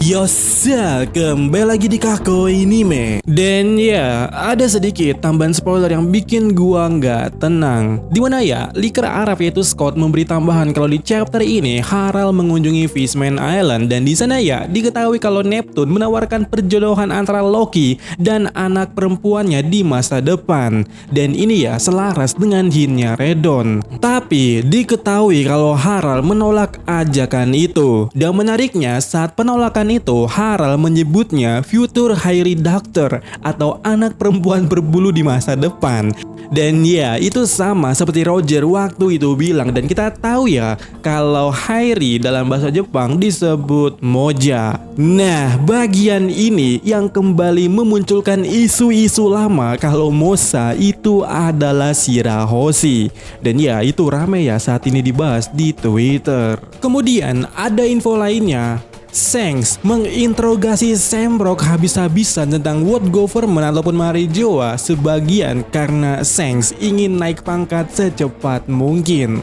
Yosa, kembali lagi di Kakoi Anime. Dan ya, ada sedikit tambahan spoiler yang bikin gua nggak tenang. Dimana ya, leaker Arab yaitu Scott memberi tambahan kalau di chapter ini Harald mengunjungi Fishman Island. Dan di sana ya, diketahui kalau Neptune menawarkan perjodohan antara Loki dan anak perempuannya di masa depan. Dan ini ya, selaras dengan hintnya Redon. Tapi, diketahui kalau Harald menolak ajakan itu. Dan menariknya, saat penolakan itu, Harald menyebutnya Future Hairy Doctor atau anak perempuan berbulu di masa depan. Dan ya, itu sama seperti Roger waktu itu bilang. Dan kita tahu ya, kalau Hairy dalam bahasa Jepang disebut Moja. Nah, bagian ini yang kembali memunculkan isu-isu lama kalau Mosa itu adalah Shirahoshi. Dan ya, itu rame ya saat ini dibahas di Twitter. Kemudian ada info lainnya. Shanks menginterogasi Sam Rock habis-habisan tentang world government ataupun Marijoa sebagian karena Shanks ingin naik pangkat secepat mungkin.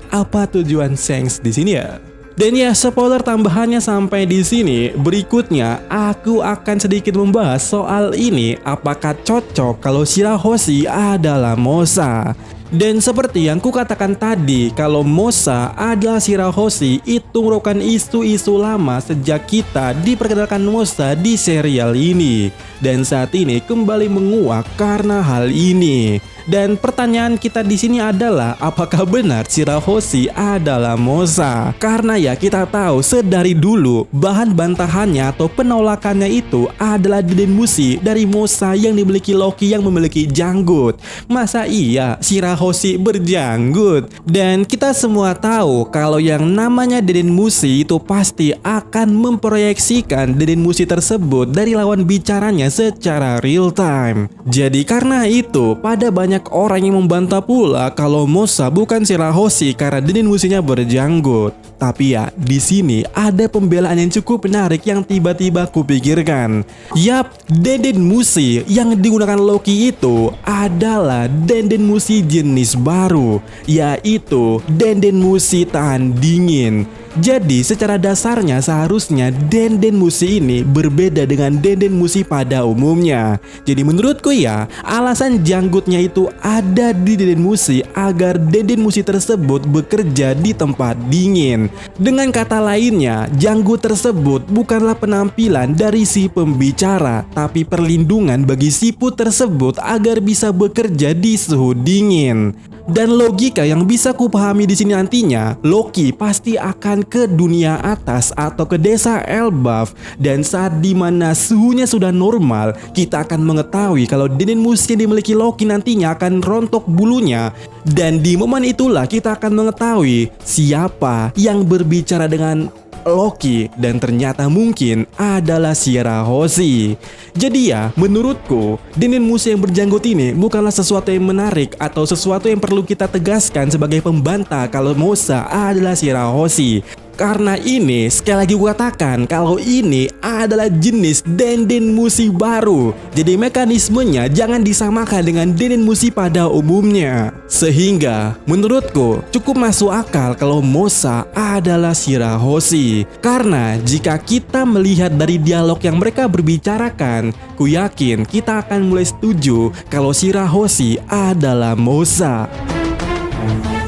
Apa tujuan Shanks di sini ya? Dan ya, spoiler tambahannya sampai di sini. Berikutnya aku akan sedikit membahas soal ini, apakah cocok kalau Shirahoshi adalah Mosa. Dan seperti yang kukatakan tadi, kalau Mosa adalah Shirahoshi itu merupakan isu-isu lama sejak kita diperkenalkan Mosa di serial ini. Dan saat ini kembali menguak karena hal ini. Dan pertanyaan kita di sini adalah apakah benar Shirahoshi adalah Mosa? Karena ya kita tahu sedari dulu bahan bantahannya atau penolakannya itu adalah Denmushi dari Mosa yang dimiliki Loki yang memiliki janggut. Masa iya Shirahoshi berjanggut? Dan kita semua tahu kalau yang namanya Denmushi itu pasti akan memproyeksikan Denmushi tersebut dari lawan bicaranya secara real time. Jadi karena itu pada banyak orang yang membantah pula kalau Mosa bukan Shirahoshi karena Denmushinya berjanggut. Tapi ya, di sini ada pembelaan yang cukup menarik yang tiba-tiba kupikirkan. Yap, Denmushi yang digunakan Loki itu adalah Denmushi jenis baru, yaitu Denmushi tahan dingin. Jadi secara dasarnya seharusnya Denmushi ini berbeda dengan Denmushi pada umumnya. Jadi menurutku ya, alasan janggutnya itu ada di Denmushi agar Denmushi tersebut bekerja di tempat dingin. Dengan kata lainnya, janggut tersebut bukanlah penampilan dari si pembicara, tapi perlindungan bagi siput tersebut agar bisa bekerja di suhu dingin. Dan logika yang bisa kupahami di sini nantinya, Loki pasti akan ke dunia atas atau ke desa Elbaf, dan saat dimana suhunya sudah normal, kita akan mengetahui kalau Denmushi yang dimiliki Loki nantinya akan rontok bulunya. Dan di momen itulah kita akan mengetahui siapa yang berbicara dengan Loki, dan ternyata mungkin adalah Shirahoshi. Jadi ya, menurutku Denmushi yang berjanggut ini bukanlah sesuatu yang menarik atau sesuatu yang perlu kita tegaskan sebagai pembantah kalau Mosa adalah Shirahoshi. Karena ini, sekali lagi gue katakan kalau ini adalah jenis Denmushi baru. Jadi mekanismenya jangan disamakan dengan Denmushi pada umumnya. Sehingga menurutku cukup masuk akal kalau Mosa adalah Shirahoshi. Karena jika kita melihat dari dialog yang mereka berbicarakan, ku yakin kita akan mulai setuju kalau Shirahoshi adalah Mosa.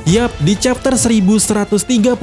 Yap, di chapter 1134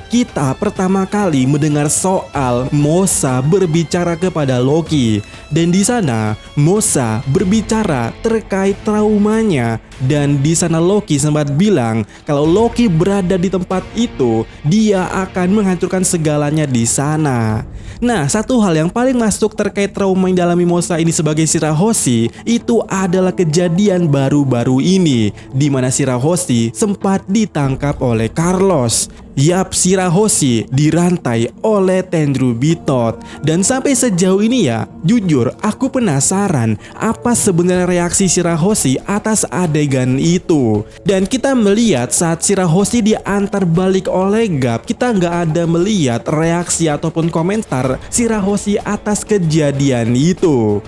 kita pertama kali mendengar soal Mosa berbicara kepada Loki. Dan di sana Mosa berbicara terkait traumanya. Dan di sana Loki sempat bilang kalau Loki berada di tempat itu, dia akan menghancurkan segalanya di sana. Nah, satu hal yang paling masuk terkait trauma yang dialami Mosa ini sebagai Shirahoshi itu adalah kejadian baru-baru ini, di mana Shirahoshi sempat ditangkap oleh Carlos. Yap, Shirahoshi dirantai oleh Tenryubito. Dan sampai sejauh ini ya, jujur aku penasaran apa sebenarnya reaksi Shirahoshi atas adegan itu. Dan kita melihat saat Shirahoshi diantar balik oleh Gap, kita nggak ada melihat reaksi ataupun komentar Shirahoshi atas kejadian itu.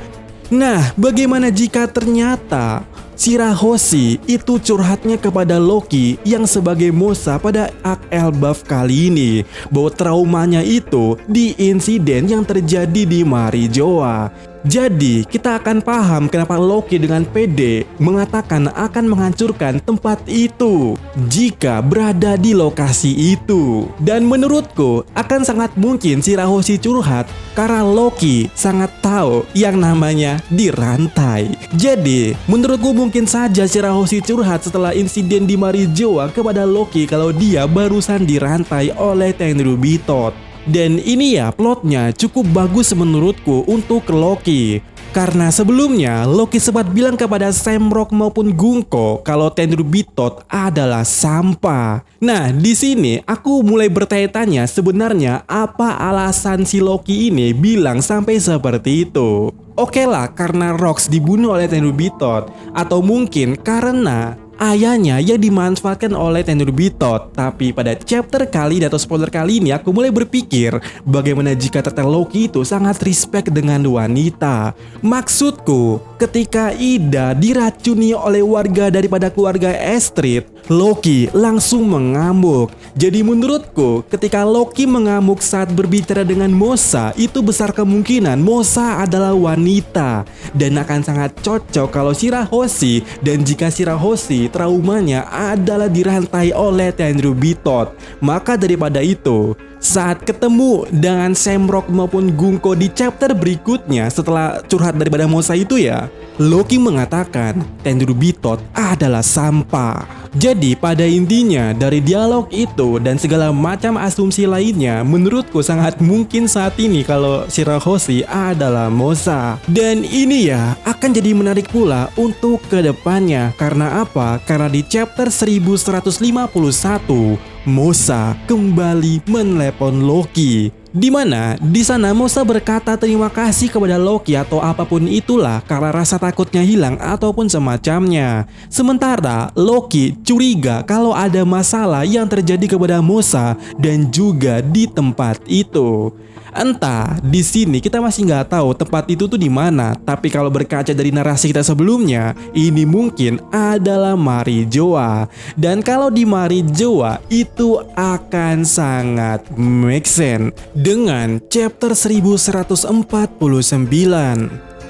Nah, bagaimana jika ternyata Shirahoshi itu curhatnya kepada Loki yang sebagai Mosa pada arc Elbaf kali ini, bahwa traumanya itu di insiden yang terjadi di Marijoa. Jadi kita akan paham kenapa Loki dengan pede mengatakan akan menghancurkan tempat itu jika berada di lokasi itu. Dan menurutku akan sangat mungkin Shirahoshi curhat karena Loki sangat tahu yang namanya dirantai. Jadi menurutku mungkin saja Shirahoshi curhat setelah insiden di Marijoa kepada Loki kalau dia barusan dirantai oleh Tenryubito. Dan ini ya plotnya cukup bagus menurutku untuk Loki. Karena sebelumnya Loki sempat bilang kepada Shamrock maupun Gunko kalau Tenryubito adalah sampah. Nah, di sini aku mulai bertanya-tanya sebenarnya apa alasan si Loki ini bilang sampai seperti itu. Oke lah, karena Rox dibunuh oleh Tenryubito, atau mungkin karena ayahnya yang dimanfaatkan oleh Tenryubito. Tapi pada chapter kali ini atau spoiler kali ini aku mulai berpikir bagaimana jika ternyata Loki itu sangat respect dengan wanita. Maksudku, ketika Ida diracuni oleh warga daripada keluarga Astrid, Loki langsung mengamuk. Jadi menurutku ketika Loki mengamuk saat berbicara dengan Mosa, itu besar kemungkinan Mosa adalah wanita. Dan akan sangat cocok kalau Shirahoshi, dan jika Shirahoshi traumanya adalah dirantai oleh Tenryubito. Maka daripada itu, saat ketemu dengan Shamrock maupun Gunko di chapter berikutnya setelah curhat daripada Mosa itu ya, Loki mengatakan Tenryubito adalah sampah. Jadi pada intinya dari dialog itu dan segala macam asumsi lainnya, menurutku sangat mungkin saat ini kalau Shirahoshi adalah Mosa. Dan ini ya akan jadi menarik pula untuk kedepannya. Karena apa? Karena di chapter 1151 Mosa kembali menelepon Loki. Di mana di sana Mosa berkata terima kasih kepada Loki atau apapun itulah karena rasa takutnya hilang ataupun semacamnya. Sementara Loki curiga kalau ada masalah yang terjadi kepada Mosa dan juga di tempat itu. Entah di sini kita masih nggak tahu tempat itu tuh di mana. Tapi kalau berkaca dari narasi kita sebelumnya, ini mungkin adalah Marijoa. Dan kalau di Marijoa itu akan sangat make sense dengan chapter 1149.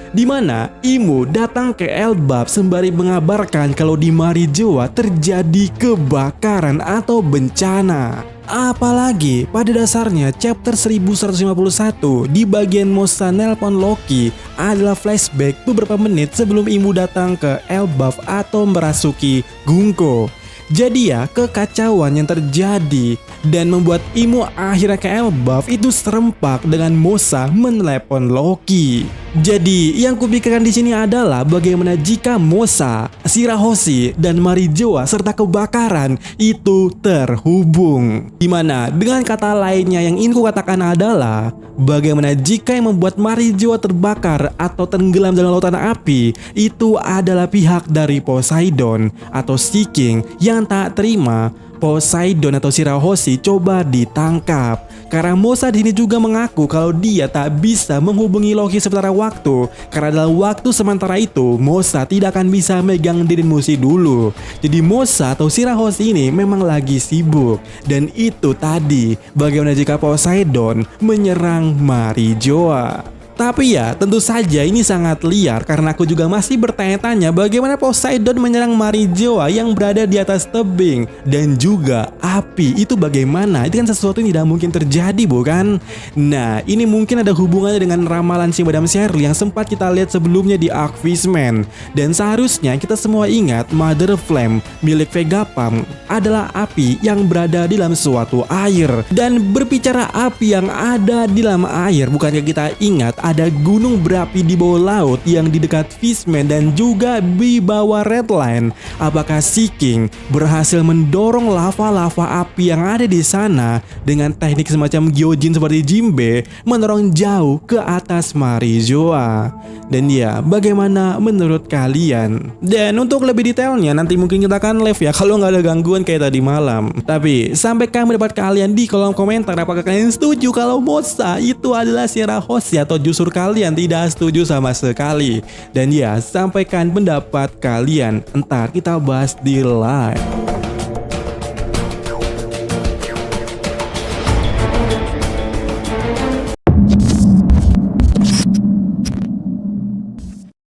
Di mana Imu datang ke Elbaf sembari mengabarkan kalau di Marijoa terjadi kebakaran atau bencana. Apalagi pada dasarnya chapter 1151 di bagian Mosa nelpon Loki adalah flashback beberapa menit sebelum Imu datang ke Elbaf atau merasuki Gunko. Jadi ya kekacauan yang terjadi dan membuat Imu akhirnya ke Elbaf itu serempak dengan Mosa menelepon Loki. Jadi yang kupikirkan di sini adalah bagaimana jika Mosa, Shirahoshi dan Marijoa serta kebakaran itu terhubung. Dimana dengan kata lainnya yang ingin kukatakan adalah bagaimana jika yang membuat Marijoa terbakar atau tenggelam dalam lautan api itu adalah pihak dari Poseidon atau Sea King yang tak terima Poseidon atau Shirahoshi coba ditangkap. Karena Mosa di sini juga mengaku kalau dia tak bisa menghubungi Loki sementara waktu. Karena dalam waktu sementara itu Mosa tidak akan bisa megang Mushi dulu. Jadi Mosa atau Shirahoshi ini memang lagi sibuk. Dan itu tadi bagaimana jika Poseidon menyerang Marijoa. Tapi ya tentu saja ini sangat liar karena aku juga masih bertanya-tanya bagaimana Poseidon menyerang Marijoa yang berada di atas tebing dan juga api. Itu bagaimana? Itu kan sesuatu yang tidak mungkin terjadi bukan? Nah ini mungkin ada hubungannya dengan ramalan si Madame Shirley yang sempat kita lihat sebelumnya di Arc Fishman. Dan seharusnya kita semua ingat Mother Flame milik Vegapunk adalah api yang berada di dalam suatu air. Dan berbicara api yang ada di dalam air, bukankah kita ingat ada gunung berapi di bawah laut yang di dekat Fishman dan juga di bawah Red Line? Apakah Sea King berhasil mendorong lava-lava api yang ada di sana dengan teknik semacam Gyojin seperti Jinbe mendorong jauh ke atas Marijoa? Dan ya, bagaimana menurut kalian? Dan untuk lebih detailnya nanti mungkin kita akan live ya kalau nggak ada gangguan kayak tadi malam. Tapi sampai kami dapat kalian di kolom komentar apakah kalian setuju kalau Mosa itu adalah Shirahoshi atau justru unsur kalian tidak setuju sama sekali. Dan ya, sampaikan pendapat kalian, entar kita bahas di live.